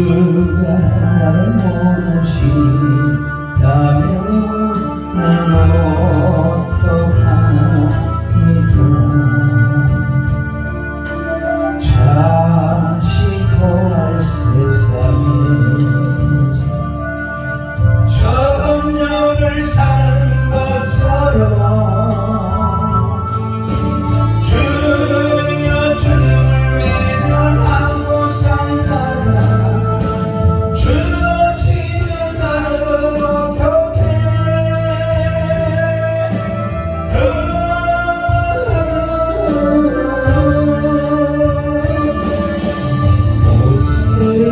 주가 나를 모르시다면 난 어떡합니까? 잠시 고할 세상에서 천년을 사는 것처럼 주여 주님을 외면하고 살다가 주시면 나는 어떡해? 오세요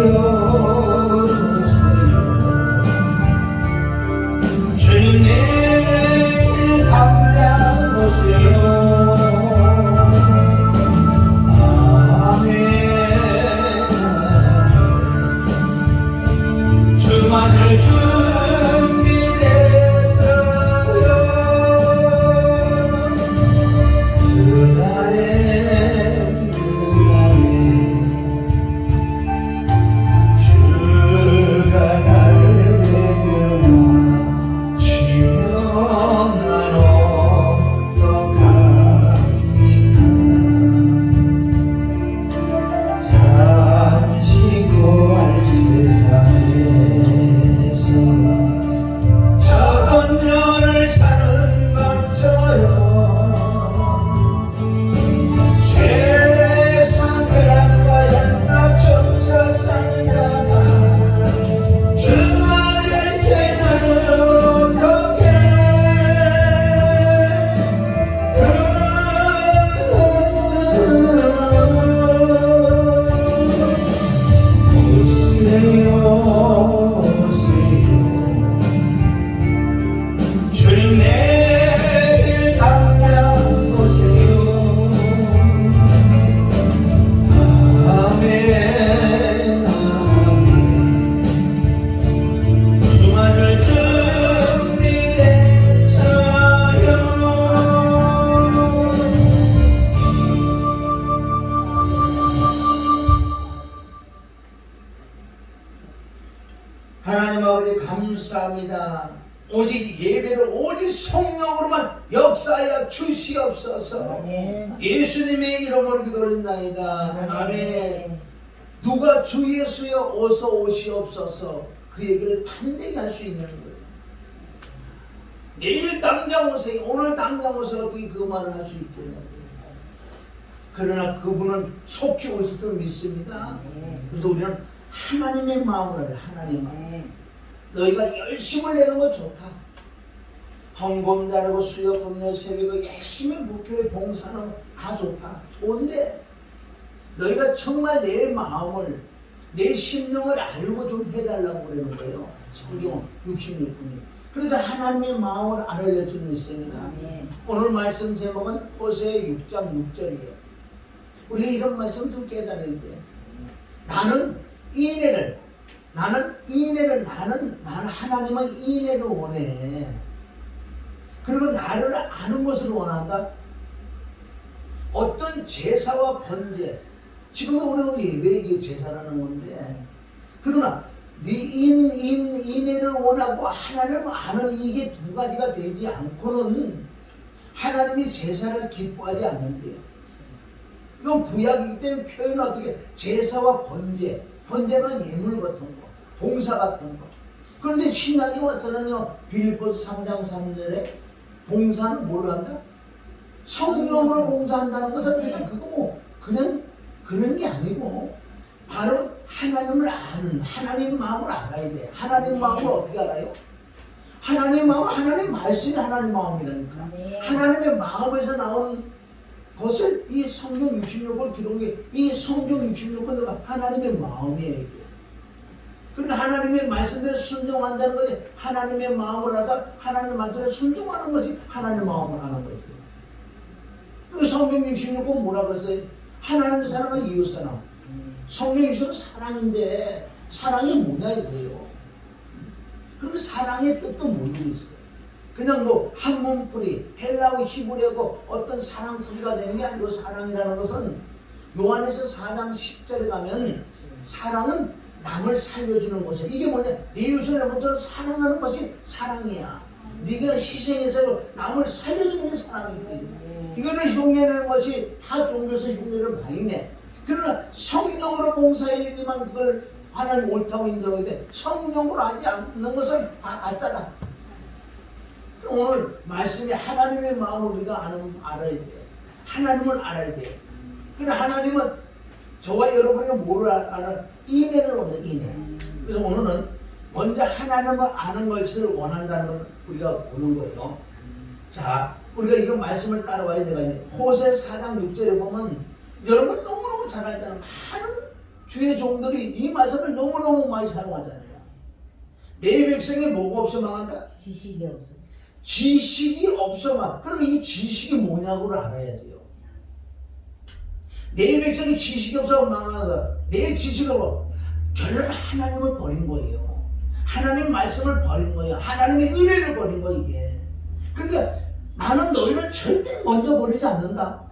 주님 내일 당장 오세요. 주만을 준비됐어요. 그날에 주가 나를 외면하시면 난 어떡합니까? 잠시 고할 세상에 천년을 사는 것처럼 죄상 그랑과 연락조차 살다가 주만을 깨달은 어떡해? 오세요 주님 내일 당장 오세요. 아멘 아멘. 주만을 준비됐어요. 하나님 아버지 감사합니다. 오직 예배를 오직 성령으로만 역사하여 주시옵소서. 예수님의 이름으로 기도드립니다. 아멘. 누가 주 예수여 어서 오시옵소서 그 얘기를 담대히 할 수 있는 거예요. 내일 당장 오세요. 오늘 당장 오세요. 어떻게 그 말을 할 수 있겠냐고요. 그러나 그분은 속히 오실 줄 믿습니다. 그래서 우리는 하나님의 마음을 알아요. 하나님의 마음. 너희가 열심을 내는 거 좋다. 헌금 잘하고 수요 금요 새벽에 열심히 목교회 봉사는 다 좋다. 좋은데 너희가 정말 내 마음을 내 심령을 알고 좀 해달라고 그러는 거예요. 성경 66분이. 그래서 하나님의 마음을 알아야 줄 믿습니다. 오늘 말씀 제목은 호세아 6장 6절이에요. 우리가 이런 말씀 좀 깨달아야 돼. 나는 하나님은 인애를 원해. 그리고 나를 아는 것을 원한다. 어떤 제사와 번제, 지금도 우리가 예배의 제사라는 건데, 그러나 인애를 원하고 하나님을 아는 이게 두 가지가 되지 않고는 하나님이 제사를 기뻐하지 않는데요. 이건 구약이기 때문에 표현은 어떻게 제사와 번제는 예물 같은 거, 봉사 같은 거. 그런데 신약에 와서는요, 빌립보서 3장 3절에 봉사는 뭘 한다? 성령으로 봉사한다는 것은 그냥 그런 게 아니고 바로 하나님을 아는 하나님 마음을 알아야 돼. 하나님 마음을 어떻게 알아요? 하나님 마음, 하나님 말씀이 하나님 마음이라니까. 하나님의 마음에서 나온 것을 이 성경 66을 기록한 게, 이 성경 66은 하나님의 마음이에요. 그러니까 하나님의 말씀대로 순종한다는 거지. 하나님의 마음을 알아서 하나님의 말씀에 순종하는 거지. 하나님의 마음을 아는 거지. 그 성경 66은 뭐라 그랬어요? 하나님의 사랑은 이웃 사랑. 성경 66은 사랑인데 사랑이 뭐냐 이거예요. 그리고 사랑의 뜻도 모르고 있어요. 그냥 뭐 한문풀이 헬라어 히브리어고 어떤 사랑 소리가 되는 게 아니고, 사랑이라는 것은 요한에서 4장 10절에 가면 사랑은 남을 살려주는 것이야. 이게 뭐냐? 내 이웃을 내 몸처럼 사랑하는 것이 사랑이야. 네가 희생해서 남을 살려주는 게 사랑이지. 이거를 흉내내는 것이 다 종교에서 흉내를 많이 내. 그러나 성령으로 봉사해야지만 그걸 하나님 옳다고 인정하는데 성령으로 하지 않는 것은 다 가짜다. 오늘 말씀이 하나님의 마음을 우리가 알아야 돼. 하나님을 알아야 돼. 그러나 하나님은 저와 여러분이 뭐를 알아? 인애를 얻는 인애. 그래서 오늘은 먼저 하나님을 아는 것을 원한다는 걸 우리가 보는 거예요. 자, 우리가 이거 말씀을 따라와야 되거든요. 호세 4장 6절에 보면 여러분 너무너무 잘 알잖아요. 많은 주의 종들이 이 말씀을 너무너무 많이 사용하잖아요. 내 백성이 뭐가 없어 망한다? 지식이 없어. 지식이 없어 망. 그럼 이 지식이 뭐냐고를 알아야 돼요. 내 백성이 지식이 없어 망하다. 내 지식으로 결론 하나님을 버린 거예요. 하나님 말씀을 버린 거예요. 하나님의 은혜를 버린 거 이게. 그러니까 나는 너희를 절대 먼저 버리지 않는다.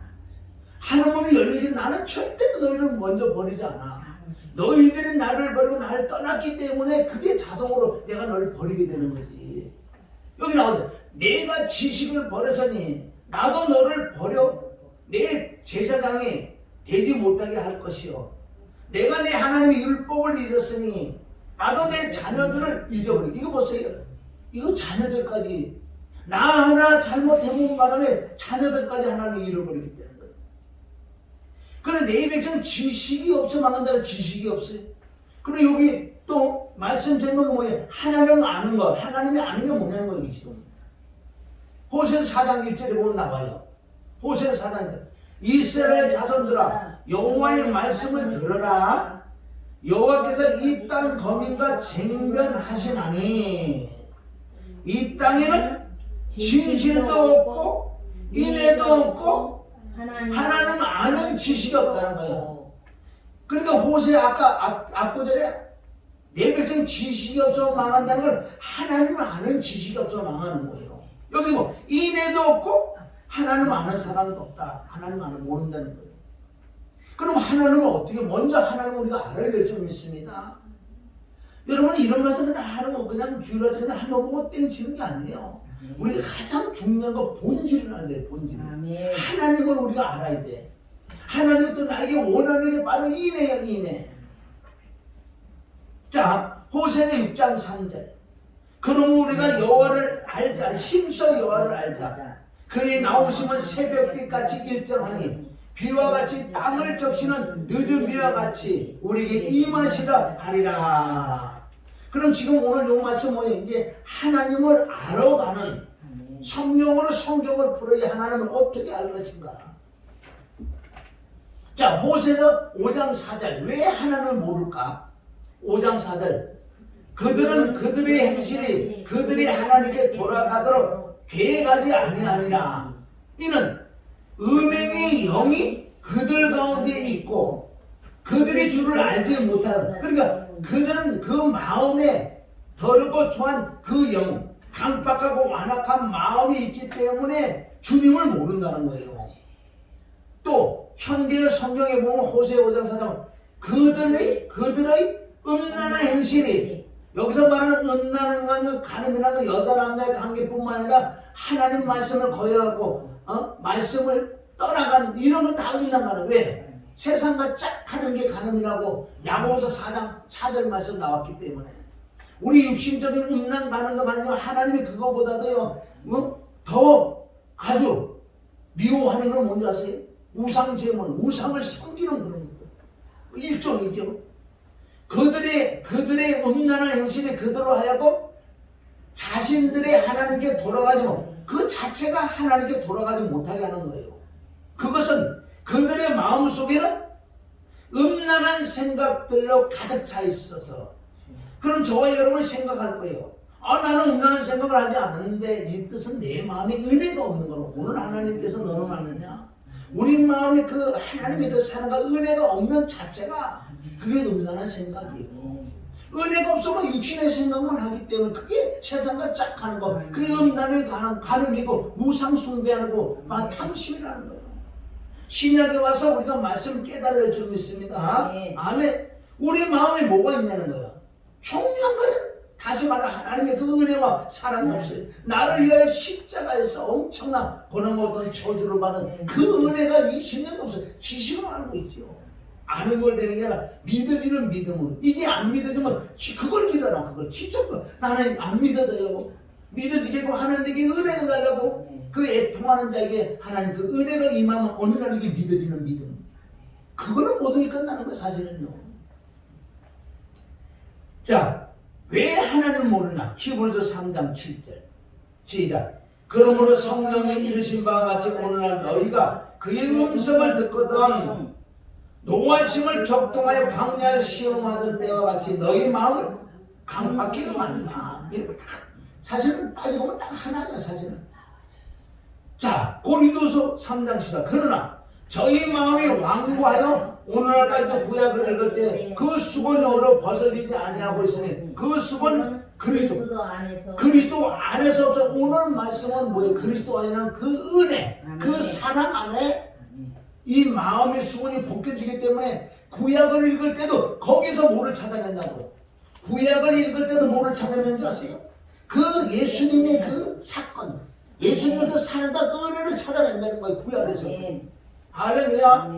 하나님이 열리게 나는 절대 너희를 먼저 버리지 않아. 너희들이 나를 버리고 나를 떠났기 때문에 그게 자동으로 내가 너를 버리게 되는 거지. 여기 나오죠. 내가 지식을 버렸으니 나도 너를 버려 내 제사장이 되지 못하게 할 것이요. 내가 내 하나님의 율법을 잊었으니 나도 내 자녀들을 잊어버려. 이거 보세요. 이거 자녀들까지 나 하나 잘못해본 바람에 자녀들까지 하나님을 잃어버리기 때문에. 그런데 내 백성은 지식이 없어 망한다는 지식이 없어요. 그리고 여기 또 말씀 제목이 뭐예요? 하나님을 아는 거. 하나님이 아는 게 뭐냐는 거예요 지금. 호세 4장 1절에 보면 나와요. 호세 4장 1절. 이스라엘 자손들아 여호와의 말씀을 들어라. 여호와께서 이 땅 거민과 쟁변하시나니 이 땅에는 진실도 없고 인애도 없고 하나님은 아는 지식이 없다는 거예요. 그러니까 호세 아까 앞구절에 내 백성이 지식이 없어 망한다는 걸 하나님을 아는 지식이 없어 망하는 거예요. 여기 뭐 인애도 없고 하나님 아는 사람도 없다. 하나님 모른다는 거예요. 그럼 하나님은 어떻게 먼저 하나님을 우리가 알아야 될 줄 믿습니다. 여러분 이런 것은 그냥 하는 거 그냥 주일에서 그냥 한번 보고 땡치는 게 아니에요. 우리가 가장 중요한 거 본질을 알아야 돼. 본질. 하나님을 우리가 알아야 돼. 하나님은 또 나에게 원하는 게 바로 인애야 인애. 자 호세의 6장 3절. 그러므로 우리가 여호와를 알자. 힘써 여호와를 알자. 그의 나오심은 새벽빛같이 일정하니 비와 같이 땅을 적시는 늦은 비와 같이 우리에게 임하시라 하리라. 그럼 지금 오늘 요 말씀 뭐예요? 이제 하나님을 알아가는 성령으로 성경을 풀어야 하나님을 어떻게 알 것인가. 자 호세서 5장 4절. 왜 하나님을 모를까? 5장 4절. 그들은 그들의 행실이 그들이 하나님께 돌아가도록 계획하지 아니하니라. 이는 음행의 영이 그들 가운데 있고 그들이 주를 알지 못하는. 그러니까 그들은 그 마음에 더럽고 초한 그 영, 강박하고 완악한 마음이 있기 때문에 주님을 모른다는 거예요. 또 현대의 성경에 보면 호세 5장 4장 그들의 음란한 행실이, 여기서 말하는 음란한 건 가늠이라는 여자 남자의 관계뿐만 아니라 하나님 말씀을 거역하고 말씀을 떠나가는 이런 건 다 음란하는. 왜? 세상과 짝하는 게 가늠이라고 야고보서 4장 4절 말씀 나왔기 때문에. 우리 육신적인 음란 가는 것 아니면 하나님이 그거보다도요 더 아주 미워하는 건 뭔지 아세요? 우상 제물, 우상을 섬기는 그런 것. 일종이죠. 그들의 음란한 행실이 그대로 하여금 자신들의 하나님께 돌아가지 그 자체가 하나님께 돌아가지 못하게 하는 거예요. 그것은 그들의 마음속에는 음란한 생각들로 가득 차 있어서. 그럼 저와 여러분이 생각할 거예요. 나는 음란한 생각을 하지 않았는데. 이 뜻은 내 마음에 은혜가 없는 거로. 오늘 하나님께서 너는 아느냐? 우리 마음에 그 하나님의 그 사랑과 은혜가 없는 자체가 그게 음란한 생각이에요. 은혜가 없으면 육신의 생각만 하기 때문에 그게 세상과 짝하는 거. 그게 음란의 가늠이고 우상 숭배하는 거, 탐심이라는 거예요. 신약에 와서 우리가 말씀을 깨달을 줄 믿습니다. 아멘. 우리 마음에 뭐가 있냐는 거야. 중요한 것은 다시 말해 하나님의 그 은혜와 사랑이 없어요. 나를 위하여 십자가에서 엄청난 고난과 어떤 저주를 받은 그 은혜가 20년도 없어요. 지식으로 알고 있죠. 아는 걸 되는 게 아니라 믿어지는 믿음으로. 이게 안 믿어지면 그걸 기다려. 그걸 지적을 나는 안 믿어져요. 믿어지게 하고 하나님에게 은혜를 달라고 그 애통하는 자에게 하나님 그 은혜가 임하면 어느 날 이게 믿어지는 믿음. 그거는 모든 게 끝나는 거예요. 사실은요. 자, 왜 하나님을 모르나? 히브리서 3장 7절 시작. 그러므로 성경에 이르신 바와 같이 오늘날 너희가 그의 음성을 듣거든 노하심을 격동하여 광야에 시험하던 때와 같이 너희 마음을 강박히가 말라. 사실은 따지고 보면 딱 하나야. 사실은. 자, 고린도서 3장 14. 그러나 저희 마음이 완고하여 오늘날까지 구약을 읽을 때 그 수건으로 벗어지지 아니하고 있으니 그 수건 그리스도 안에서 없어. 오늘 말씀은 뭐예요? 그리스도 안에는 그 은혜, 그 사랑 안에 이 마음의 수건이 벗겨지기 때문에 구약을 읽을 때도 거기서 뭐를 찾아낸다고. 구약을 읽을 때도 뭐를 찾아내는 줄 아세요? 그 예수님의 그 사건, 예수님의 그 사랑과 그 은혜를 찾아낸다는 거예요. 구약에서. 할렐루야.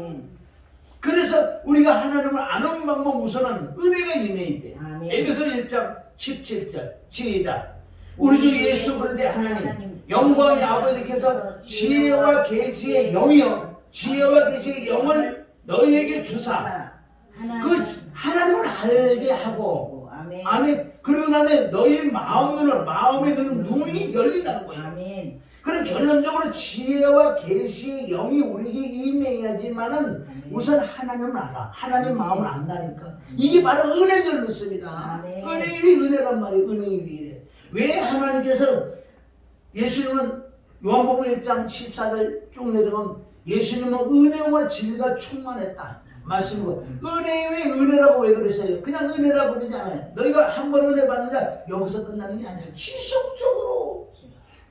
그래서 우리가 하나님을 아는 방법 우선은 은혜가 임해 있대. 에베소 1장 17절 시작. 우리 주 예수 그리스도의 하나님 영광의 아버지께서 지혜와 계시의 영이요 지혜와 계시의 영을 너희에게 주사 그 하나님을 알게 하고 아멘. 그리고 나는 너희 마음의 눈이 열린다는 거예요. 아멘. 그럼 결론적으로 지혜와 계시의 영이 우리에게 임해야지만은 우선 하나님을 알아. 하나님 마음을 안다니까. 이게 바로 은혜인 줄 믿습니다. 은혜의 위 은혜란 말이에요. 은혜의 위. 왜 하나님께서 예수님은 요한복음 1장 14절 쭉 내려가면 예수님은 은혜와 진리가 충만했다. 말씀으로. 은혜의 위 은혜라고 왜 그랬어요? 그냥 은혜라고 그러지 않아요. 너희가 한 번 은혜 받느냐 여기서 끝나는 게 아니라 지속적으로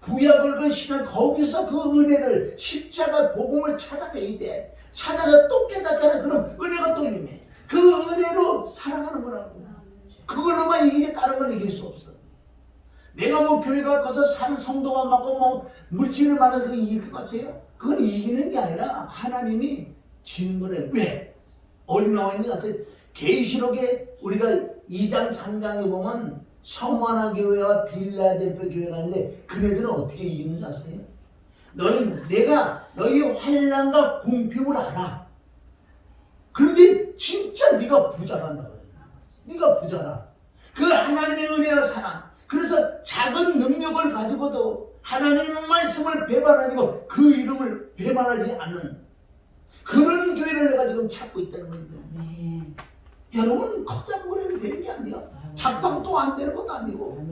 구약을 그 신앙 거기서 그 은혜를 십자가 복음을 찾아내야 돼. 찾아서 또 깨닫잖아요. 그럼 은혜가 또 임해. 그 은혜로 살아가는 거라고. 그걸로만 이기지 다른 건 이길 수 없어. 내가 뭐 교회가 가서 사는 성도가 많고 뭐 물질을 많아서 그게 이길 것 같아요? 그건 이기는 게 아니라 하나님이 지는 거래. 왜? 어디 나와 있는지 아세요? 계시록에 우리가 2장 3장에 보면 성만화 교회와 빌라델피아 교회가 있는데 그네들은 어떻게 이기는지 아세요? 내가 너희 환난과 궁핍을 알아. 그런데 진짜 네가 부자란다 그래. 네가 부자라. 그 하나님의 은혜와 사랑. 그래서 작은 능력을 가지고도 하나님의 말씀을 배반하고 그 이름을 배반하지 않는 그런 교회를 내가 지금 찾고 있다는 거예요. 여러분 커다란 거라면 되는 게 아니야. 작다고 또 안 되는 것도 아니고.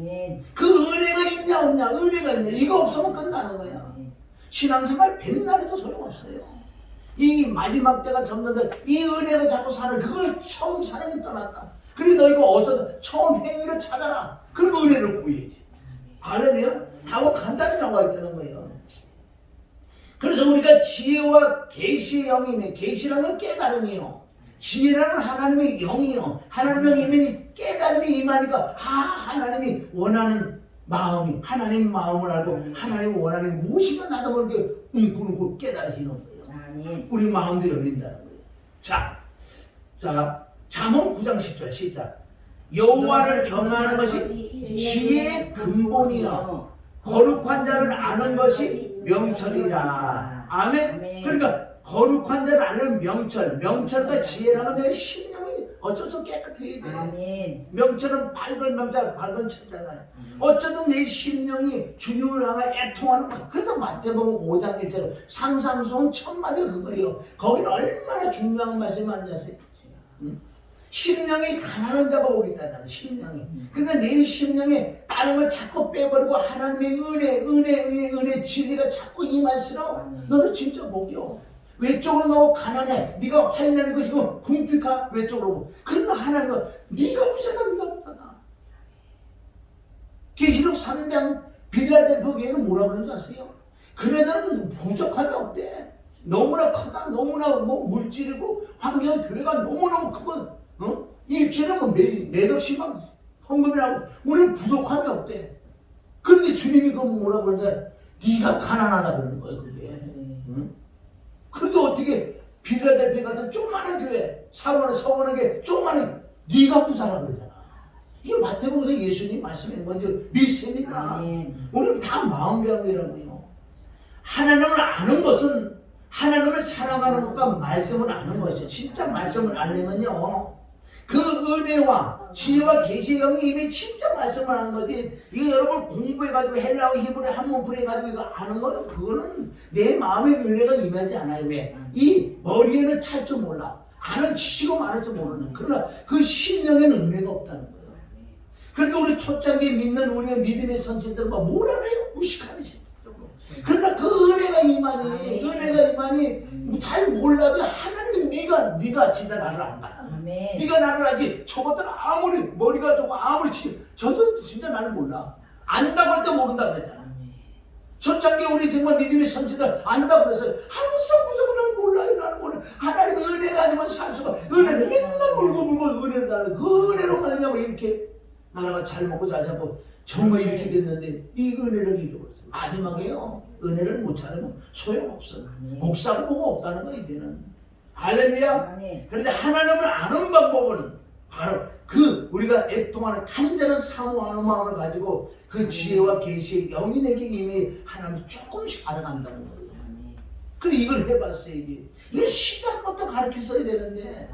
그 은혜가 있냐 없냐. 은혜가 있냐. 이거 없으면 끝나는 거야. 신앙생활 백날 해도 소용없어요. 이 마지막 때가 접는데 이 은혜가 자꾸 사는 그걸 처음 사랑이 떠났다. 그래 너희가 어서 처음 행위를 찾아라. 그리고 은혜를 구해야지. 알아내요? 답은 간단히 나와 있다는 거예요. 그래서 우리가 지혜와 계시의 영이네. 계시라는 깨달음이요. 지혜라는 하나님의 영이요. 하나님의 영이 깨달음이 임하니까 하나님이 원하는 마음이 하나님 마음을 알고 하나님이 원하는 무엇인가 나도 모르게 웅크르고 깨달으시는 거예요. 우리 마음도 열린다는 거예요. 자, 잠언 9장 10절 시작. 여호와를 경외하는 것이 지혜의 근본이요 거룩한 자를 아는 것이 명철이라. 아멘. 그러니까 거룩한 자를 아는 명철과 지혜라는 내 심령이 어쩌서 깨끗해야 돼. 아멘. 명철은 밝은 명철, 밝은 철자잖아요. 어쩌든 내 심령이 주님을 향해 애통하는 거야. 그래서 마태복음 5장 1절 상상수훈 1000마디가 그거예요. 거기는 얼마나 중요한 말씀이 많은지 아세요? 심령이 가난한 자가 오겠다는 심령이. 그러니까 내 심령에 다른 걸 자꾸 빼버리고 하나님의 은혜 진리가 자꾸 임할수록 너는 진짜 복이요. 외쪽으로 너무 가난해. 네가 환난인 것이고 궁핍하 외쪽으로. 그러나 하나님은 네가 부자다. 네가 부자다. 계시록 3장 빌라델피아 교회는 뭐라 그러는지 아세요? 그네들은 부족함이 없대. 너무나 크다. 너무나 물질이고 환경 교회가 너무너무 크고 일주일에 뭐 몇 억씩 막 헌금이라고 우리는 부족함이 없대. 그런데 주님이 그 뭐라고 그러냐? 네가 가난하다 그러는 거예요, 그게. 응? 그런데 어떻게 빌라델피아 같은 조그마한 교회, 서원하게 조그마한 네가 부자라 그러잖아. 이게 마태복음에서 예수님 말씀인 건지 믿습니까? 우리는 다 마음병이라고요. 하나님을 아는 것은 하나님을 사랑하는 것과 말씀을 아는 것이죠. 진짜 말씀을 알려면요, 그 은혜와 지혜와 계시의 영이 이미 진짜 말씀을 하는 거지. 이거 여러분 공부해가지고 헬라어 히브리 한문풀이 해가지고 이거 아는 거는 그거는 내 마음의 은혜가 임하지 않아요. 왜? 이 머리에는 찰 줄 몰라. 아는 지식은 많을 줄 모르는. 그러나 그 심령에는 은혜가 없다는 거예요. 그러니까 우리 초창기에 믿는 우리의 믿음의 선진들은 뭐라 해요? 무식하는 신. 그러나 그 은혜가 임하니 잘 몰라도 하나님이 네가 진짜 나를 안다. 네가 나를 알지. 저것들은 아무리 머리가 좋고 아무리 저들은 진짜 나를 몰라. 안다고 할 때 모른다 그랬잖아. 초창기에 우리 정말 믿음의 선지들 안다고 그래서 항상 무조건 나를 몰라요. 나를 몰라요. 하나님 은혜가 아니면 살 수가. 은혜는 맨날 울고 은혜를 나는 그 은혜로 말하냐고 이렇게 나라가 잘 먹고 잘 살고 정말 이렇게 됐는데 이 은혜를 잃어버렸어. 마지막에요, 은혜를 못 찾으면 소용없어. 목사를 보고 없다는 거야 이제는. 할렐루야. 그런데 하나님을 아는 방법은 바로 그 우리가 애통하는 간절한 사모하는 마음을 가지고 그 지혜와 계시의 영이 내게 이미 하나님 조금씩 알아간다는 거예요. 그래 이걸 해봤어야지. 이게 시작부터 가르쳤어야 되는데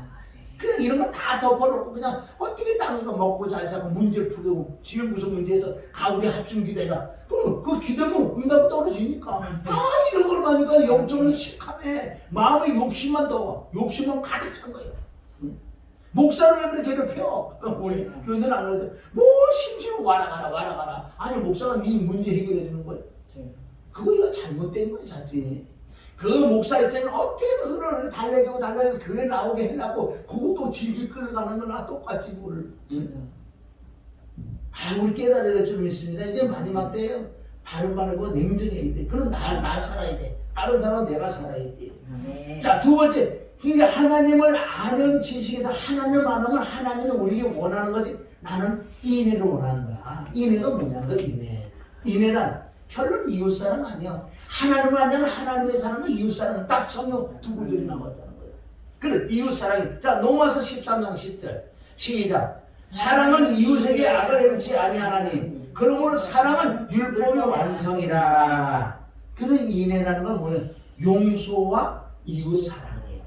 그냥 이런 거 다 덮어놓고 그냥 어떻게 땅이가 먹고 잘 살고 문제 풀고 지금 무슨 문제에서 우리 합심 기도해라. 그럼 그 기도면 응답 떨어지니까 다 이런 걸 하니까 영적으로 시커매. 마음의 욕심만 욕심만 가득 찬 거예요. 목사를 왜 그렇게 괴롭혀? 우리 교인들은 안 그러는데 뭐 심심해 와라 가라. 아니 목사가 네 문제 해결해 주는 거예요. 그거 이거 잘못된 거예요 자체. 그 목사 입장에는 어떻게든 흐르는 달래주고 교회 나오게 하려고 그것도 질질 끌어가는 거나 똑같이 뭘. 우리 깨달아야 될 줄 믿습니다. 이제 마지막 때예요. 바른 말하고 냉정해야 돼. 그럼 나 살아야 돼. 다른 사람은 내가 살아야 돼. 자, 두 번째. 이게 하나님을 아는 지식에서 하나님을 아는 건 하나님은 우리에게 원하는 거지. 나는 인애를 원한다. 인애가 뭐냐는 거 인애. 인애란 결론 이웃사랑 아니야. 하나님을 아는 하나님의 사랑과 이웃사랑은 딱 성경 두 구절이 나왔다는 거예요. 그래 이웃사랑이. 자, 로마서 13장 10절 시작. 사랑은 이웃에게 악을 행치 아니하나니 그러므로 사랑은 율법의 완성이라. 그래 인애라는 건 뭐예요? 용서와 이웃사랑이에요.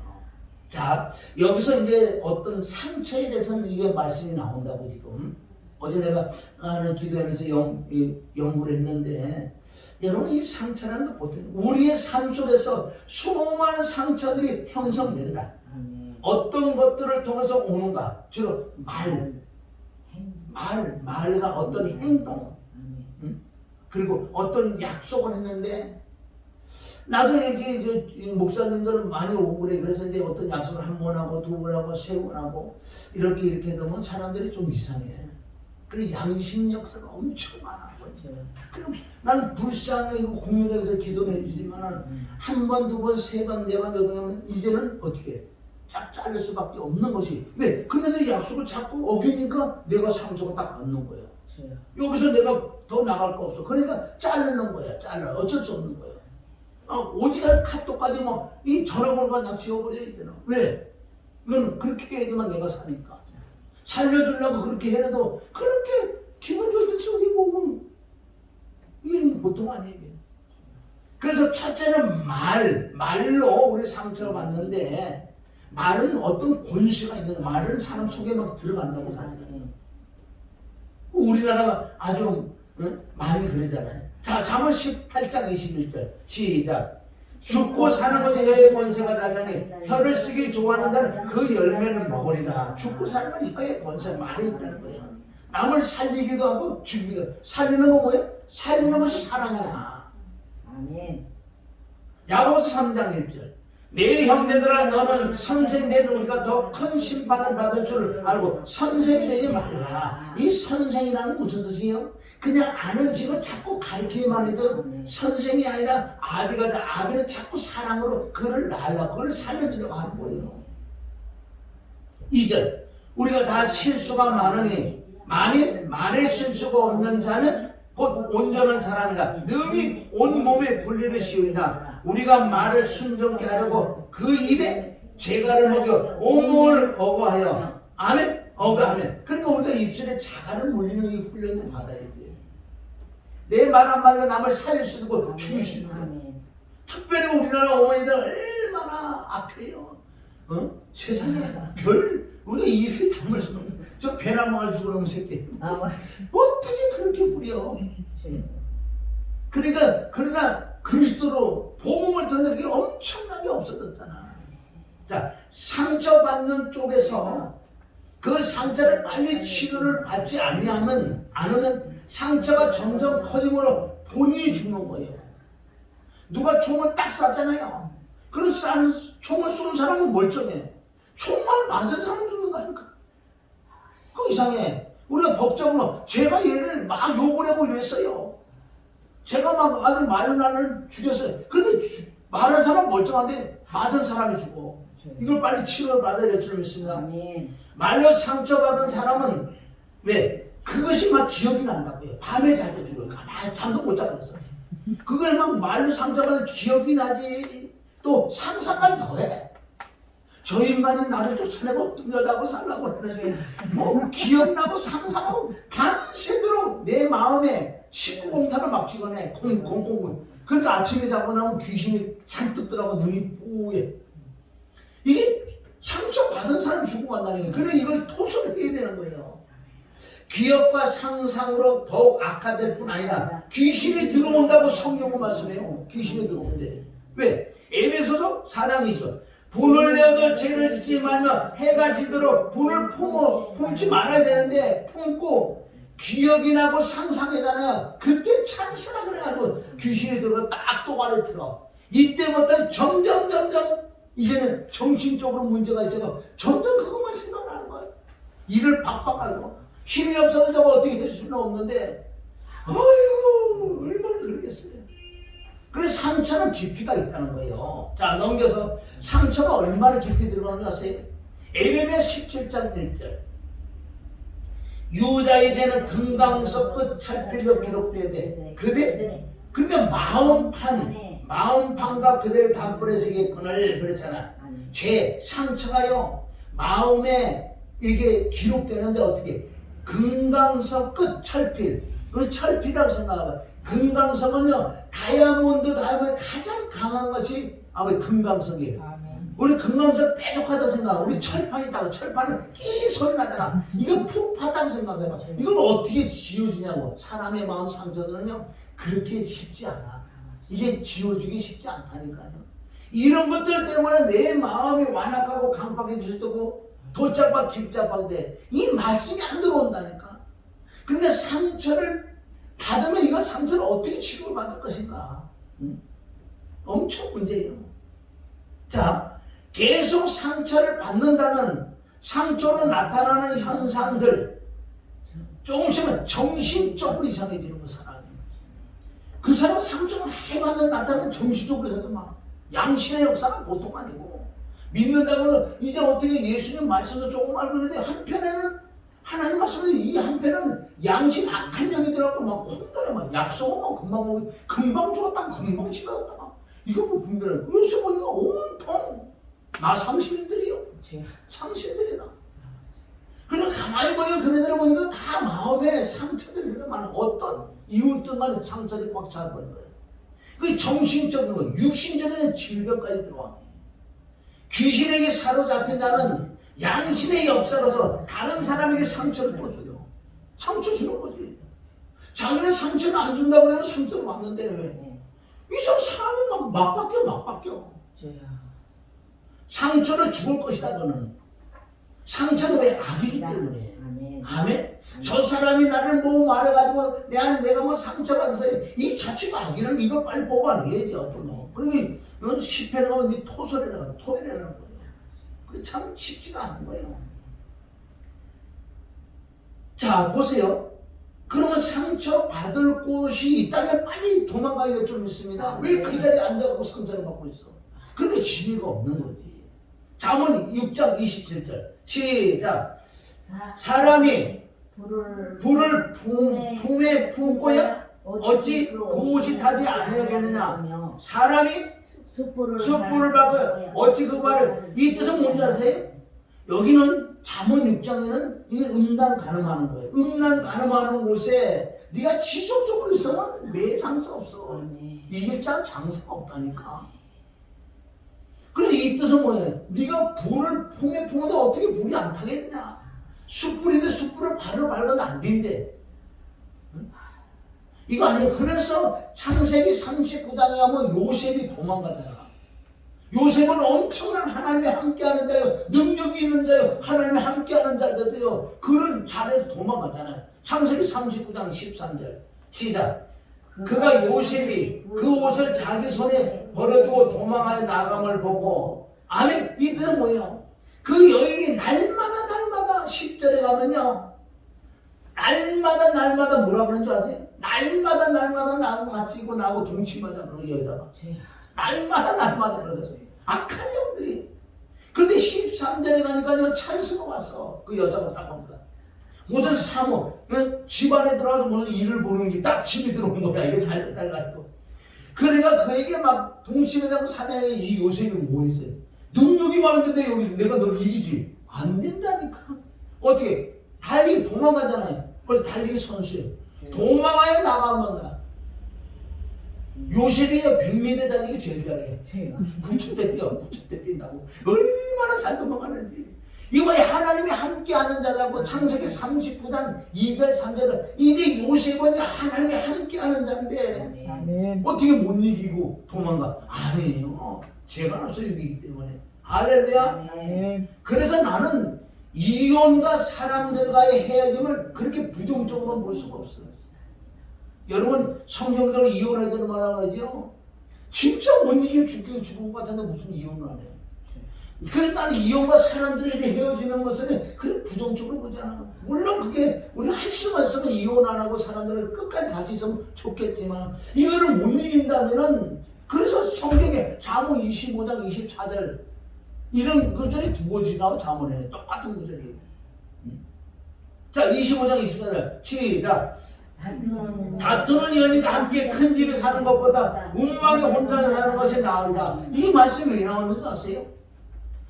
자, 여기서 이제 어떤 상처에 대해서는 이게 말씀이 나온다고 지금. 어제 내가 기도하면서 연구를 했는데 여러분 이 상처라는 거 보통 우리의 삶 속에서 수많은 상처들이 형성된다. 어떤 것들을 통해서 오는가? 주로 말과 어떤 행동, 그리고 어떤 약속을 했는데 나도 이렇게 목사님들은 많이 오고 그래. 그래서 이제 어떤 약속을 한 번 하고 두 번 하고 세 번 하고 이렇게 되면 사람들이 좀 이상해. 그래 양심 역사가 엄청 많아. 그럼 나는 불쌍하고 국민에서 기도를 해주지만 한 번, 두 번, 세 번, 네 번 정도면 이제는 어떻게 해? 쫙 자를 수밖에 없는 것이. 왜? 그네들이 약속을 자꾸 어기니까 내가 상처가 딱 맞는 거예요. 여기서 내가 더 나갈 거 없어. 그러니까 자르는 거야. 어쩔 수 없는 거예요. 오지간 카톡까지 이 전화번호가 다 지워버려야 되나? 왜? 이건 그렇게 해야지만 내가 사니까. 살려주려고 그렇게 해도 그렇게 기분 좋을 때 속이고 이게 보통 아니에요. 그래서 첫째는 말로 우리 상처를 받는데 말은 어떤 권세가 있는 거야. 말은 사람 속에 막 들어간다고 사실은. 우리나라가 아주 많이 그러잖아요. 자, 잠언 18장 21절 시작. 죽고 사는 것이 혀의 권세가 나려니 혀를 쓰기 좋아하는 자는 그 열매는 먹으리라. 죽고 사는 건 혀의 권세 말이 있다는 거예요. 남을 살리기도 하고 죽이기도 하고. 살리는 건 뭐예요? 살리는 것이 사랑이야. 아멘. 야고보서 3장 1절. 내 형제들아 너는 선생된 우리가 더 큰 심판을 받을 줄 알고 선생이 되지 말라. 이 선생이라는 무슨 뜻이에요? 그냥 아는 지금 자꾸 가르치기만 해도 선생이 아니라 아비가 돼. 아비는 자꾸 사랑으로 그를 낳으려고 그를 살려주려고 하는 거예요. 2절. 우리가 다 실수가 많으니 만일 말에 실수가 없는 자는 곧 온전한 사람이라 능히 온몸에 분리를 씌우리라. 우리가 말을 순종케 하려고 그 입에 재갈을 먹여 온몸을 어거하여 아멘? 어거하면. 그러니까 우리가 입술에 자갈을 물리는 이 훈련도 받아야 돼요. 내 말 한마디가 남을 살릴 수 있고 죽일 수 있는 거예요. 특별히 우리나라 어머니들 얼마나 악해요. 세상에 우리가 입에 담을 수 없는 저 배나 먹을 죽으는 새끼. 어떻게 그렇게 부려. 그러나 그리스도로 복음을 듣는 게 엄청나게 없어졌잖아. 자, 상처받는 쪽에서 그 상처를 빨리 치료를 받지 않으면 상처가 점점 커지므로 본인이 죽는 거예요. 누가 총을 딱 쐈잖아요. 그런 총을 쏜 사람은 멀쩡해. 총만 맞은 사람 죽는다니까. 그거 이상해. 우리가 법적으로 제가 얘를 막 욕을 하고 이랬어요. 제가 막 아들 많은 아들 죽였어요. 근데 말한 사람 멀쩡한데 맞은 사람이 죽어. 이걸 빨리 치료를 받아야 될 줄 믿습니다. 말로 상처받은 사람은 왜? 그것이 막 기억이 난다고요. 밤에 잘 때 죽어요. 가만히 잠도 못 자버렸어. 그걸 막 말로 상처받은 기억이 나지. 또 상상을 더해. 저 인간이 나를 쫓아내고 어떤 여자하고 살라고 그러네. 뭐 기억나고 상상하고 밤새도록 내 마음에 19공탄을 막 찍어내. 공공공. 그러니까 아침에 자고 나면 귀신이 잔뜩 들어가고 눈이 뿌예. 이게 상처받은 사람이 죽고 간다는 거예요. 그래 이걸 토설을 해야 되는 거예요. 기억과 상상으로 더욱 악화될 뿐 아니라 귀신이 들어온다고 성경은 말씀해요. 귀신이 들어온대. 왜? 에베소서 4장 20절. 분을 내어도 죄를 짓지 말며 해가 지도록 분을 품지 말아야 되는데 품고 기억이 나고 상상하잖아요. 그때 찬스라 그래가지고 귀신이 들어가 딱 또가를 틀어. 이때부터 점점 이제는 정신적으로 문제가 있어서 점점 그것만 생각나는 거예요. 일을 박박 하고 힘이 없어서 저거 어떻게 해줄 수는 없는데 아이고 얼마나 그러겠어요. 그래서 상처는 깊이가 있다는 거예요. 자, 넘겨서 상처가 얼마나 깊이 들어가는지 아세요? 에레미야 17장 1절. 유다의 죄는 금강석 끝 찰필로 기록되어야 돼. 그러니까 마음판과 그대의 단불의 세계권을 그랬잖아. 죄, 상처가요 마음에 이게 기록되는데 어떻게? 금강석 끝 철필. 그 철필이라고 생각해봐. 금강석은요 다이아몬드 가장 강한 것이 금강석이에요. 우리 금강석 뾰족하다고 생각하고 우리 철판이라고. 철판은 끼 소리 나잖아. 이거 푹하다고 생각해봐. 이걸 어떻게 지워지냐고. 사람의 마음 상처들은요 그렇게 쉽지 않아. 이게 지워주기 쉽지 않다니까요. 이런 것들 때문에 내 마음이 완악하고 강박해질 때고 돌짝박 길짝박 돼. 이 말씀이 안 들어온다니까. 근데 상처를 받으면 이거 상처를 어떻게 치료를 받을 것인가. 엄청 문제예요. 자, 계속 상처를 받는다면 상처로 나타나는 현상들 조금씩은 정신적으로 이상해지는 거. 사람이 그 사람은 상처가 많이 받는 나타나면 정신적으로 해서 막 양심의 역사가 보통 아니고 믿는다고는 이제 어떻게 예수님 말씀도 조금 알고 있는데 한편에는 하나님 말씀도 이 한편은 양심 악한 영이더라고 막 혼돈해. 막 약속은 막 금방 좋았다 금방 싫어졌다. 이거 뭐 분별해. 요새 보니까 온통 나 상실들이요. 상실들이다. 그냥 가만히 보니까 그네들 보니까 다 마음에 상처들이 그렇게 많아. 어떤 이유든 간에 상처들이 꽉 차버린 거예요. 그 정신적인 거, 육신적인 질병까지 들어와. 귀신에게 사로잡힌다는 양심의 역사로서 다른 사람에게 상처를 또 줘요. 상처 주는 거지. 자기는 상처를 안 준다고 해서 상처를 받는데 왜? 이 사람이 막 바뀌어. 상처를 죽을 것이다 너는. 상처는 왜? 악이기 때문에. 아멘. 저 사람이 나를 뭐 말해가지고 내가 뭐 상처받아서 이 자체가 악이라는 이걸 빨리 뽑아내야지 어떤 뭐. 그러니 너 시편에 가면 네 토설이라는 거예요. 그게 참 쉽지가 않은 거예요. 자 보세요. 그러면 상처받을 곳이 있다면 빨리 도망가야 될 줄 믿습니다. 왜 그 자리에 앉아가고 상처를 받고 있어? 그게 지혜가 없는 거지. 잠언 6장 27절 시작. 사람이 불을 품에 품고야 어찌 그 옷이 타지 아니하겠느냐. 사람이 숯불을 받고 어찌 그 말을, 이 뜻은 뭔지 아세요? 여기는 잠언 6장에는 이게 음란 가늠하는 거예요. 음란 가늠하는 곳에 네가 지속적으로 있으면 매장사 없어. 이길 자 장사가 없다니까. 그래서 이 뜻은 뭐예요? 네가 불을 품에 품어도 어떻게 불이 안 타겠냐. 숯불인데 숯불을 발을 밟아도 안 된대. 이거 아니에요. 그래서 창세기 39장에 하면 요셉이 도망가잖아. 요셉은 엄청난 하나님이 함께하는 자요, 능력이 있는 자요, 하나님이 함께하는 자들도요, 그를 잘해서 도망가잖아요. 창세기 39장 13절 시작. 그가 요셉이 그 옷을 자기 손에 버려두고 도망하여 나감을 보고, 아멘. 이 뜻은 뭐예요? 그 여인이 날마다 10절에 가면요, 날마다 뭐라 그러는 줄 아세요? 날마다 나하고 같이 있고 나하고 동침하자 그러고 여기다가 날마다 그러죠. 악한 영들이. 근데 13절에 가니까 찬스가 왔어. 그 여자가 딱 보니까 무슨 사모, 집안에 들어가서 무슨 일을 보는 게 딱 침이 들어온 거야. 이게 잘 됐다 해가지고. 그래가 그에게 막 동침하자고 사냥해. 이 요셉이 뭐 했어요? 능력이 많은데 여기서 내가 널 이기지? 안 된다니까. 어떻게? 달리기 도망가잖아요. 그래 달리기 선수예요. 도망하여 나가면 요셉이 100m 달리기 제일 잘해. 9천 대 뛴다고. 얼마나 잘 도망가는지. 이거 하나님이 함께하는 자라고. 창세기 39장 2절 3절은 이제 요셉은 하나님이 함께하는 자인데 아멘. 어떻게 못 이기고 도망가? 아니에요. 제가 나서 이기기 때문에. 할렐루야. 아멘. 그래서 나는 이혼과 사람들과의 헤어짐을 그렇게 부정적으로 볼 수가 없어요. 여러분 성경적으로 이혼할 때는 뭐라고 하죠? 진짜 못 이기면 죽은 것 같은데 무슨 이혼을 안 해요? 그래서 나는 이혼과 사람들이 헤어지는 것은 그렇게 부정적으로 보잖아. 물론 그게 우리가 할 수만 있으면 이혼 안 하고 사람들을 끝까지 같이 있으면 좋겠지만 이거를 못 이긴다면은, 그래서 성경에 잠언 25장 24절 이런 구절이 두어지 나와. 잠언에 똑같은 구절이에요. 자 25장 24절 시작. 다투는 연인과 함께 큰 집에 사는 것보다 운명이 혼자 사는 것이 나으리라. 이 말씀이 왜 나오는 줄 아세요?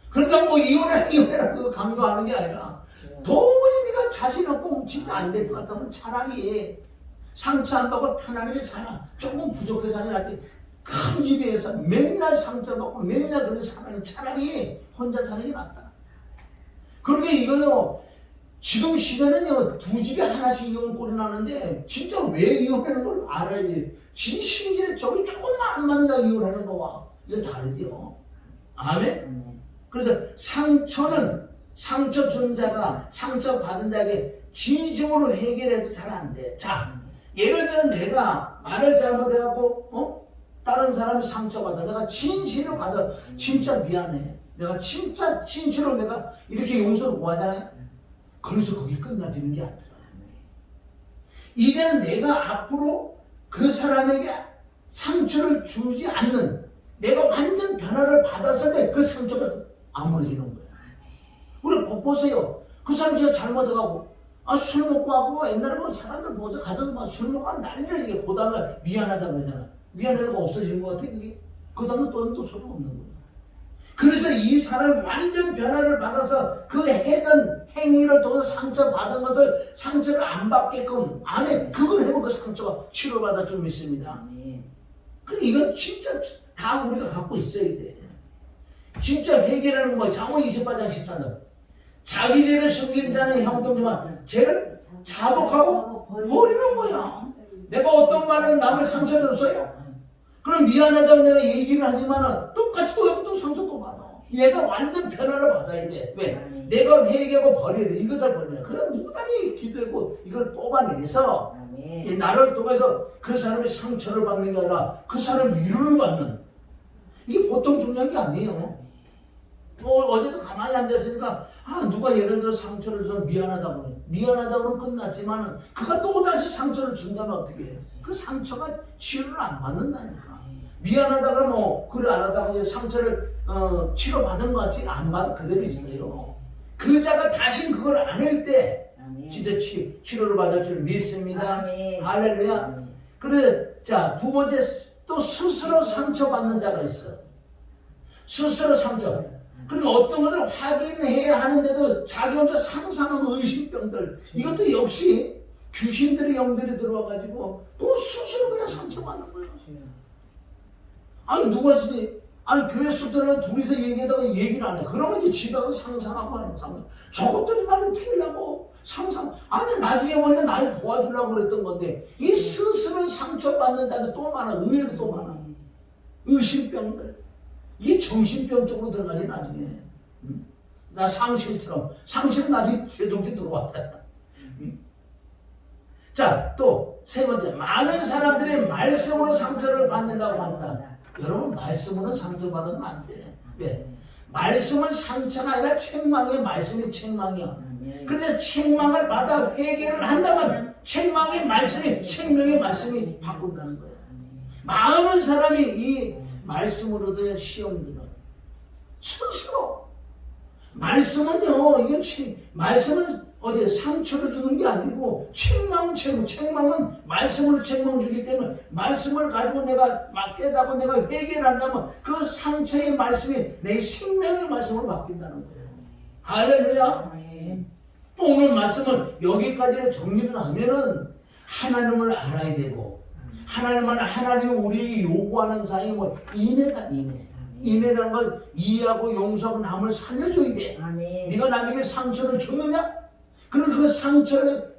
그러니까 뭐 이혼해라고 강조하는 게 아니라 도무지 네가 자신 없고 진짜 안 될 것 같다면 차라리 상처 안 받고 편안하게 살아. 조금 부족해 사는 큰 집에서 맨날 상처 받고 맨날 그렇게 사는 차라리 혼자 사는 게 낫다. 그러게 이거요, 지금 시대는요, 두 집에 하나씩 이혼 꼴이 나는데 진짜 왜 이혼하는 걸 알아야지. 진심질에 저기 조금만 안 맞는다 이혼하는 거와 이건 다르죠. 아멘. 그래서 상처는 상처 준 자가 상처 받은 자에게 진심으로 해결해도 잘 안 돼. 자, 예를 들어 내가 말을 잘못해갖고 다른 사람이 상처받아. 내가 진실로 가서 진짜 미안해. 내가 진짜 진실로 내가 이렇게 용서를 구하잖아요. 그래서 거기 끝나지는 게 아니라 이제는 내가 앞으로 그 사람에게 상처를 주지 않는, 내가 완전 변화를 받았을 때 그 상처가 아무러지는 거야. 우리 보세요. 그 사람이 진짜 잘못해가고 술 먹고 하고, 옛날에 뭐 사람들 보자 가던 술 먹고 난리를 이게 그 다음날 미안하다 그러잖아. 미안하다가 없어지는 것 같아. 그게 그 다음날 또 소용 없는 거야. 그래서 이 사람이 완전 변화를 받아서 그 했던 행위를 통해서 상처받은 것을 상처를 안 받게끔 안에 그걸 해본 그 상처가 치료받을 줄 믿습니다. 그래 이건 진짜 다 우리가 갖고 있어야 돼. 진짜 회개라는 거 잠언 28장 14절. 자기 죄를 숨긴 자는 형통지만 죄를 자복하고 버리는 거야. 내가 어떤 말은 남을 상처를 줬어요? 그럼 미안하다고 내가 얘기를 하지만은 똑같이 또 상처 또 받아. 얘가 완전 변화를 받아야 돼. 왜? 내가 회개하고 버려야 돼. 이것을 버려야 돼. 그래서 무단히 기도하고 이걸 뽑아내서 이 나를 통해서 그 사람의 상처를 받는 게 아니라 그 사람의 위로를 받는, 이게 보통 중요한 게 아니에요. 어제도 가만히 앉았으니까 누가 예를 들어 상처를 줘서 미안하다고 그래. 미안하다고 그러면 끝났지만은 그가 또다시 상처를 준다면 어떻게 해요? 그 상처가 치료를 안 받는다니까. 미안하다 그러면 그래 안 하다가 이제 상처를 치료받은 것 같지 안 받아 그대로 있어요. 그 자가 다시 그걸 안 할 때 아멘. 진짜 치료를 받을 줄 믿습니다. 아멘. 할렐루야. 아멘. 그래, 자, 두 번째, 또 스스로 상처받는 자가 있어. 스스로 상처. 그리고 어떤 것을 확인해야 하는데도 자기 혼자 상상하고 의심병들. 이것도 역시 귀신들이 영들이 들어와가지고 또 스스로 그냥 상처받는 거예요. 아니, 누가 진짜, 아니, 교회 숙제는 둘이서 얘기하다가 얘기를 안 해. 그러면 이제 집에 가서 상상하고 하는 상상. 저것들이 나를 틀리려고 상상. 아니, 나중에 원래 날 도와주려고 그랬던 건데, 이 스스로 상처받는 자들 또 많아. 의외로 또 많아. 의심병들. 이 정신병 쪽으로 들어가지, 나중에. 나 상실처럼. 상실은 나중에 최종적으로 들어왔다. 자, 또 세 번째. 많은 사람들이 말씀으로 상처를 받는다고 한다. 여러분, 말씀으로 상처받으면 안 돼. 왜? 말씀은 상처가 아니라 책망이야. 말씀이 책망이야. 그래서 책망을 받아 회개를 한다면 책망의 말씀이 생명의 말씀이 바꾼다는 거예요. 많은 사람이 이 말씀으로도 시험 들어. 스스로. 말씀은요, 이건 말씀은 어디 상처를 주는 게 아니고 책망은 말씀으로 책망 주기 때문에 말씀을 가지고 내가 막 깨닫고 내가 회개를 한다면 그 상처의 말씀이 내 생명의 말씀으로 바뀐다는 거예요. 할렐루야. 오늘 말씀은 여기까지 정리를 하면은 하나님을 알아야 되고 하나님은 우리 요구하는 사이 뭐 인애다. 인애라는 걸 이해하고 용서하고 남을 살려줘야 돼. 네가 남에게 상처를 줬느냐? 그리고 그 상처를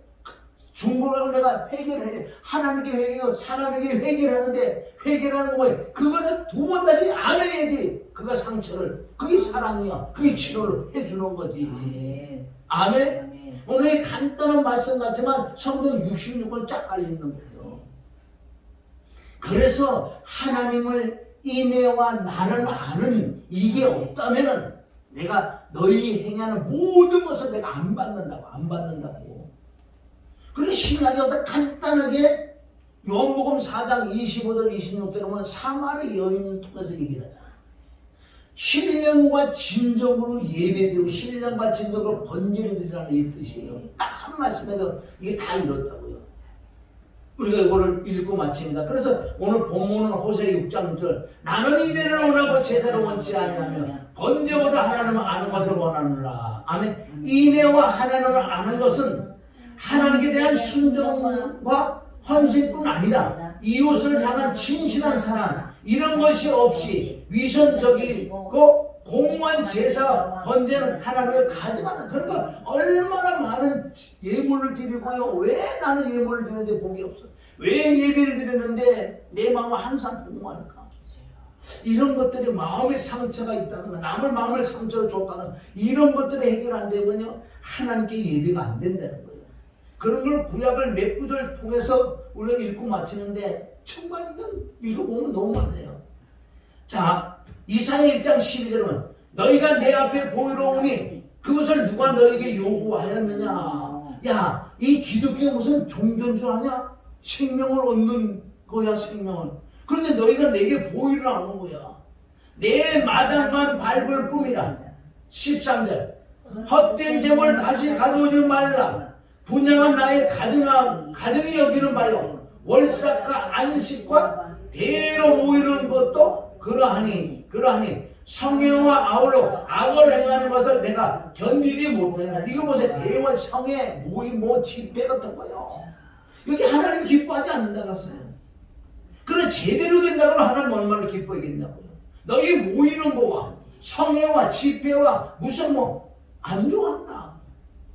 준 거라고 내가 회개를 해. 하나님께 회개하고 사람에게 회개를 하는데 회개라는 거예요. 그거를 두 번 다시 안 해야지. 그가 상처를. 그게 사랑이야. 그게 치료를 해주는 거지. 아멘. 오늘 간단한 말씀 같지만 성경 66권 쫙 깔려있는 거예요. 그래서 하나님을 인애와 나를 아는 이게 없다면은 내가 너희 행하는 모든 것을 내가 안 받는다고. 그리고 신약에서 간단하게 요한복음 4장 25절 26절에 보면 사마리 여인을 통해서 얘기를 하잖아. 신령과 진정으로 예배드리고 신령과 진정으로 번제를 드리라는 이 뜻이에요. 딱 한 말씀에도 이게 다 이렇다고요. 우리가 이거를 읽고 마칩니다. 그래서 오늘 본문은 호세 6장 6절. 나는 이래를 원하고 제사를 원치 아니하며 번제보다 하나님을 아는 것을 원하노라. 아멘. 인애와 하나님을 아는 것은 하나님께 대한 순종과 헌신뿐 아니라 이웃을 향한 진실한 사랑 이런 것이 없이 위선적이고 공무한 제사 번제는 하나님을 가져가는. 그러니까 얼마나 많은 예물을 드리고요. 왜 나는 예물을 드리는데 복이 없어? 왜 예배를 드리는데 내 마음은 항상 공허할까? 이런 것들이 마음의 상처가 있다는 거, 남을 마음을 상처로 줬다는 거, 이런 것들이 해결 안 되면요 하나님께 예배가 안 된다는 거예요. 그런 걸 구약을 몇 구절 통해서 우리가 읽고 마치는데 정말 이건 읽어보면 너무 많아요. 자, 이사야 1장 12절은 너희가 내 앞에 보이러 오니 그것을 누가 너에게 요구하였느냐. 야, 이 기독교 무슨 종전주 아냐? 생명을 얻는 거야, 생명을. 그런데 너희가 내게 보이를 안 온 거야. 내 마당만 밟을 뿐이라. 13절 헛된 재물 다시 가져오지 말라. 분양한 나의 가정이 여기는 바요. 월삭과 안식과 대로 모이는 것도 그러하니 성애와 아울러 악을 행하는 것을 내가 견디지 못하냐. 이거 보세요. 대와 성애 모임 집회 같은 거요. 여기 하나님 기뻐하지 않는다고 했어요. 그래 제대로 된다면 하나님 얼마나 기뻐하겠냐고요. 너희 모이는 거와 성애와 집회와 무슨 안 좋아한다.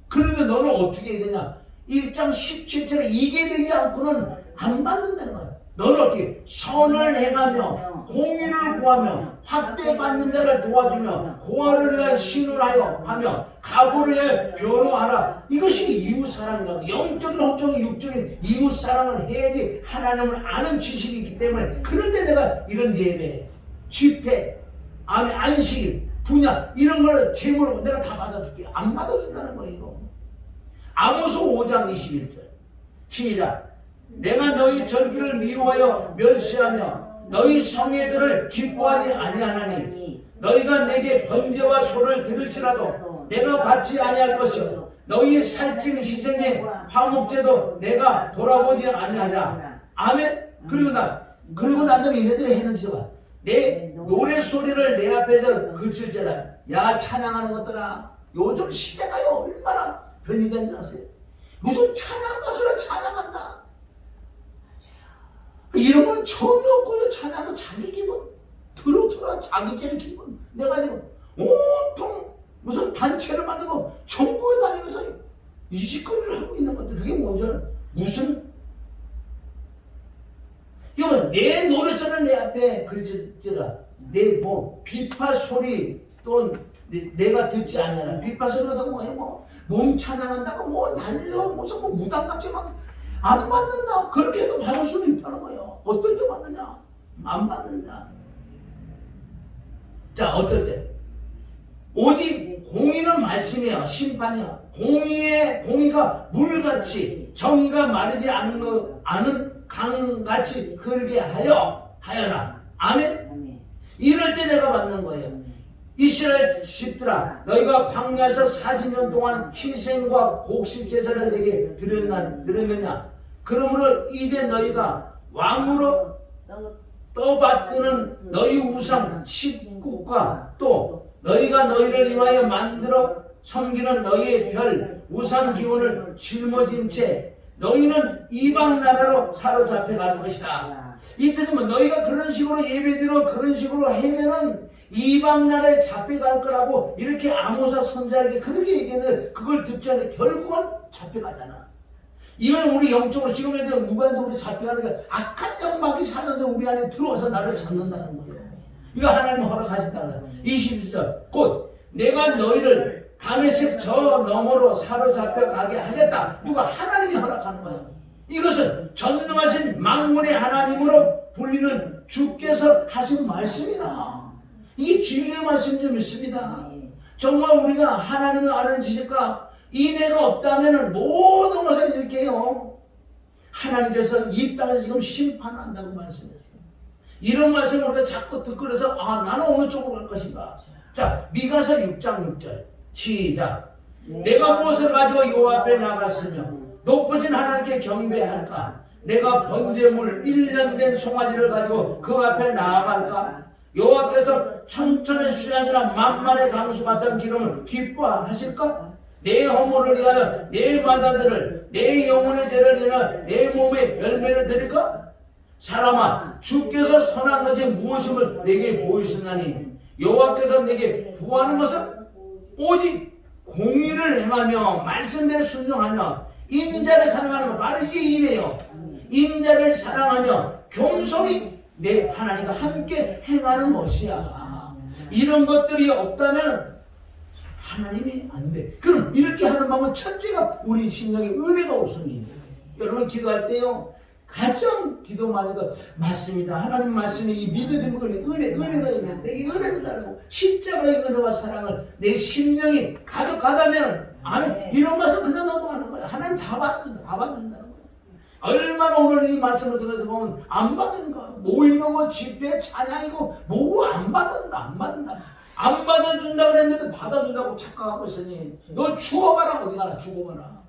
그런데 너는 어떻게 해야 되냐. 1장 17절에 이게 되지 않고는 안 받는다는 거야. 너는 어떻게 선을 행하며 공의를 구하며 학대받는 자를 도와주며 고아를 위하여 신을하여 하며 가부를 위하여 변호하라. 이것이 이웃사랑이라고. 영적인 호적인 육적인 이웃사랑을 해야지 하나님을 아는 지식이 있기 때문에. 그럴 때 내가 이런 예배 집회 안식 분야 이런 걸 재물로 내가 다 받아줄게. 안 받아준다는 거예요. 이거 아모스 5장 21절 시작. 내가 너희 절기를 미워하여 멸시하며 너희 성회들을 기뻐하지 아니하나니 너희가 내게 번제와 소를 드릴지라도 내가 받지 아니할 것이요 너희 살찐 희생의 화목제도 내가 돌아보지 아니하라. 아멘. 그리고 난 다음에 이네들이 해는 지도가 내 노래 소리를 내 앞에서 그칠지라. 야 찬양하는 것들아, 요즘 시대가 얼마나 변이된지 아세요? 무슨 찬양 가수라 찬양한다. 이런 건 전혀 없고요. 찬양은 자기 기분, 트로트라 자기적인 기분 내가지고 온통 무슨 단체를 만들고 전국에 다니면서 이 짓거리를 하고 있는 것들. 그게 뭔지 알아? 무슨 이거 내 노래소리를 내 앞에 그치라. 내 비파 소리 또 내가 듣지 않냐라. 비파 소리가 몸 찬양한다고 난리고 무슨 무당같이 막 안 받는다. 그렇게 해도 받을 수는 있다는 거예요. 어떨 때 받느냐? 안 받는다. 자, 어떨 때? 오직 공의는 말씀이야. 심판이야. 공의가 물같이 정의가 마르지 않은 강같이 흐르게 하여라. 아멘? 이럴 때 내가 받는 거예요. 이스라엘 집들아, 너희가 광야에서 40년 동안 희생과 곡식 제사를 내게 드렸느냐? 그러므로 이제 너희가 왕으로 떠받드는 너희 우상 십국과 또 너희가 너희를 위하여 만들어 섬기는 너희의 별 우상 기원을 짊어진 채 너희는 이방 나라로 사로잡혀 갈 것이다. 이때는 너희가 그런 식으로 예배드리고 그런 식으로 하면은 이방 나라에 잡혀갈 거라고 이렇게 아모사 선지자에게 그렇게 얘기했는데 그걸 듣지 않으면 결국은 잡혀가잖아. 이건 우리 영적으로 지금 누구한테 우리 잡혀가는 게 악한 영막이 사는데 우리 안에 들어와서 나를 잡는다는 거예요. 이거 하나님 허락하신다. 22절 곧 내가 너희를 다메섹 저 너머로 사로잡혀 가게 하겠다. 누가? 하나님이 허락하는 거예요. 이것은 전능하신 만군의 하나님으로 불리는 주께서 하신 말씀이다. 이게 진리의 말씀 좀 있습니다. 정말 우리가 하나님을 아는 지식과 인애가 없다면 모든 것을 이렇게 해요. 하나님께서 이 땅에서 지금 심판한다고 말씀했어요. 이런 말씀을 우리가 자꾸 듣고 그래서 나는 어느 쪽으로 갈 것인가. 자, 미가서 6장 6절 시작. 내가 무엇을 가지고 여호와 앞에 나갔으며 높으신 하나님께 경배할까? 내가 번제물 1년 된 송아지를 가지고 그 앞에 나아갈까? 여호와께서 천천의 수양이나 만만의 강수 같은 기름을 기뻐하실까? 내 허물을 위하여 내 마다들을 내 영혼의 죄를 인하여 내 몸에 열매를 드릴까? 사람아, 주께서 선한 것이 무엇임을 내게 보이시나니 여호와께서 내게 구하는 것은 오직 공의를 행하며 말씀대로 순종하며 인자를 사랑하는 것. 바로 이게 이래요. 인자를 사랑하며 겸손히 내 하나님과 함께 행하는 것이야. 이런 것들이 없다면 하나님이 안 돼. 그럼 이렇게 하는 방법은 첫째가 우리 심령에 은혜가 없으니 여러분 기도할 때요 가장 기도만 해도 맞습니다. 하나님 말씀이 이 믿어지는 은혜가 있는 내게 은혜를 달라고 십자가의 은혜와 사랑을 내 심령이 가득하다면 아멘. 이런 말씀 그냥 넘어가는 거야. 하나님 다 받는다는 거야. 얼마나 오늘 이 말씀을 들어서 보면 안 받는가. 모이는 거 집회 찬양이고 뭐고 안 받는다. 안 받아준다고 그랬는데 받아준다고 착각하고 있으니 너 죽어봐라. 어디 가나 죽어봐라.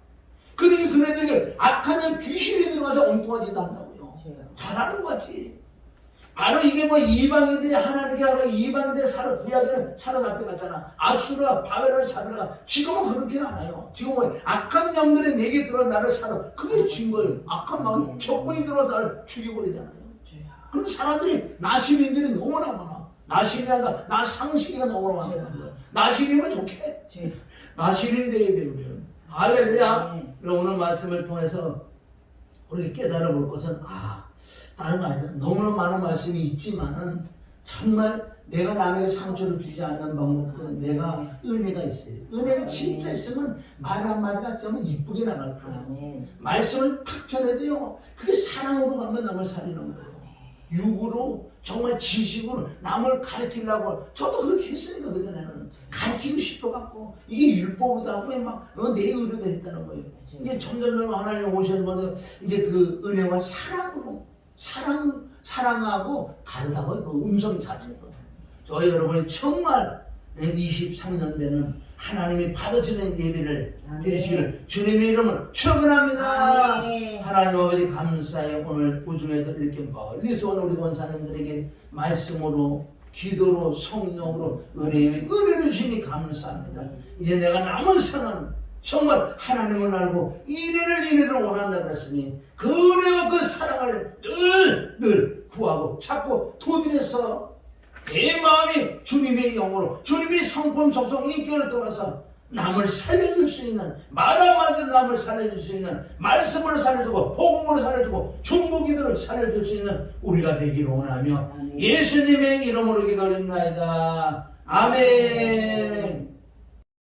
그러니 그네들이 악한 귀신이 들어가서 엉뚱한 짓 한다고요. 잘하는 거지. 바로 이게 이방인들이 하나님께 하고 이방인들이 구약에는 사로잡혀 갔잖아. 아수르와 바벨론 사로가 지금은 그렇게는 안 해요. 지금은 악한 영들이 내게 들어 나를 그게 증거예요. 악한 마음이 적군이 들어 나를 죽여버리잖아요. 그런 사람들이 나시린들이 너무나 많아. 나시린이란다. 나상실이가 너무나 많아. 나시린은 좋게. 나시린이 돼야 돼요. 우리는. 할렐루야. 오늘 말씀을 통해서 우리가 깨달아 볼 것은 다른 말씀 너무나 많은 말씀이 있지만은 정말 내가 남에게 상처를 주지 않는 방법은 내가 은혜가 있어요. 은혜가 진짜 있으면 말 한마디가 좀 이쁘게 나갈 거예요. 말씀을 탁 전해도요 그게 사랑으로 가면 남을 살리는 거예요. 육으로 정말 지식으로 남을 가르치려고 저도 그렇게 했으니까 그전에는 가르치고 싶어갖고 이게 율법으로도 하고 내 의로도 했다는 거예요. 이제 점점 하나님 오시면 이제 그 은혜와 사랑하고 다르다고요. 그 음성 자체가. 저희 여러분이 정말 23년 되는 하나님이 받으시는 예배를 아멘. 드리시기를 주님의 이름을 축원합니다. 아멘. 하나님 아버지 감사해. 오늘 우중에도 이렇게 멀리서 온 우리 권사님들에게 말씀으로 기도로 성령으로 은혜를 주시니 감사합니다. 이제 내가 남은 생은 정말 하나님을 알고 인애를 원한다 그랬으니 그 은혜와 그 사랑을 늘 구하고 찾고 도드려서 내 마음이 주님의 영으로 주님의 성품 속성 인격을 떠나서 남을 살려줄 수 있는 말 한마디로 남을 살려줄 수 있는 말씀으로 살려주고 복음으로 살려주고 중보기도를 살려줄 수 있는 우리가 되기를 원하며 예수님의 이름으로 기도드립니다. 아멘.